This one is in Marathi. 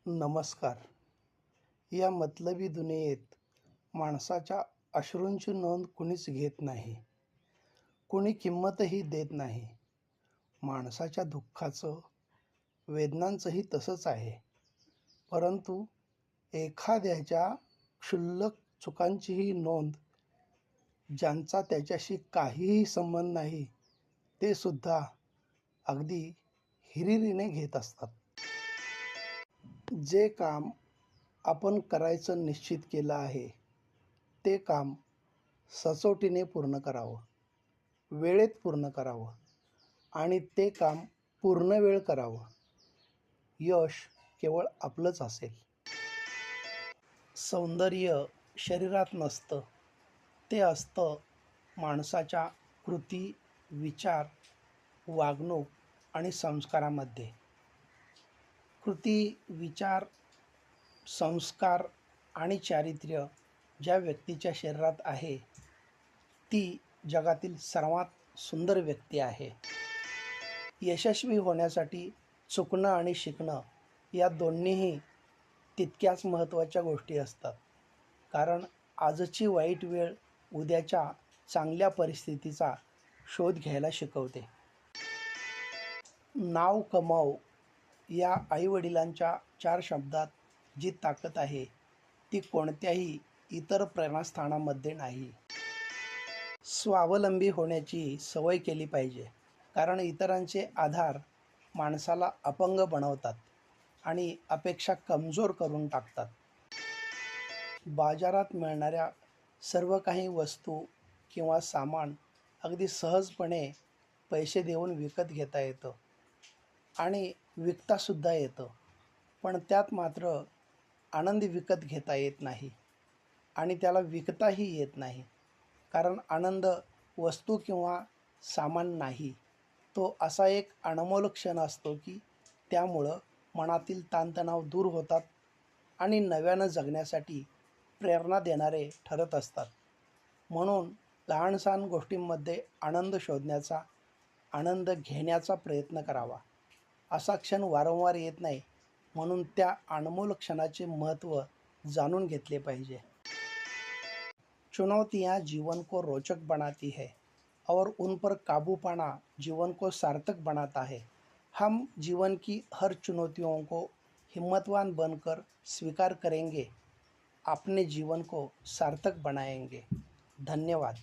नमस्कार. या मतलबी दुनियेत माणसाच्या अश्रूंची नोंद कुणीच घेत नाही. कुणी किंमतही देत नाही. माणसाच्या दुःखाचं, वेदनांचंही तसंच आहे. परंतु एखाद्याच्या क्षुल्लक चुकांचीही नोंद ज्यांचा त्याच्याशी काहीही संबंध नाही, ते सुद्धा अगदी हिरिरीने घेत असतात. जे काम आपण करायचं निश्चित केलं आहे, ते काम सचोटीने पूर्ण करावं, वेळेत पूर्ण करावं आणि ते काम पूर्ण वेळ करावं. यश केवळ आपलंच असेल. सौंदर्य शरीरात नसतं, ते असतं माणसाच्या कृती, विचार, वागणूक आणि संस्कारामध्ये. कृती, विचार, संस्कार आणि चारित्र्य ज्या व्यक्तीच्या शरीरात आहे, ती जगातील सर्वात सुंदर व्यक्ती आहे. यशस्वी होण्यासाठी चुकणं आणि शिकणं या दोन्हीही तितक्याच महत्त्वाच्या गोष्टी असतात. कारण आजची वाईट वेळ उद्याच्या चांगल्या परिस्थितीचा शोध घ्यायला शिकवते. नाव कमाव या आईवडिलांच्या 4 शब्दात जी ताकद आहे, ती कोणत्याही इतर प्रेरणास्थानामध्ये नाही. स्वावलंबी होण्याची सवय केली पाहिजे, कारण इतरांचे आधार माणसाला अपंग बनवतात आणि अपेक्षा कमजोर करून टाकतात. बाजारात मिळणाऱ्या सर्व काही वस्तू किंवा सामान अगदी सहजपणे पैसे देऊन विकत घेता येतं आणि विकतासुद्धा येतं. पण त्यात मात्र आनंद विकत घेता येत नाही आणि त्याला विकताही येत नाही. कारण आनंद वस्तू किंवा सामान नाही, तो असा एक अनमोल क्षण असतो की त्यामुळं मनातील ताणतणाव दूर होतात आणि नव्यानं जगण्यासाठी प्रेरणा देणारे ठरत असतात. म्हणून लहानसहान गोष्टींमध्ये आनंद शोधण्याचा, आनंद घेण्याचा प्रयत्न करावा. असा क्षण वारंवार येत नाही, म्हणून त्या अनमोल क्षणाचे महत्त्व जाणून घेतले पाहिजे. चुनौतियाँ जीवन को रोचक बनाती है और उन पर काबू पाना जीवन को सार्थक बनाता है. हम जीवन की हर चुनौतियों को हिम्मतवान बनकर स्वीकार करेंगे, अपने जीवन को सार्थक बनाएंगे. धन्यवाद.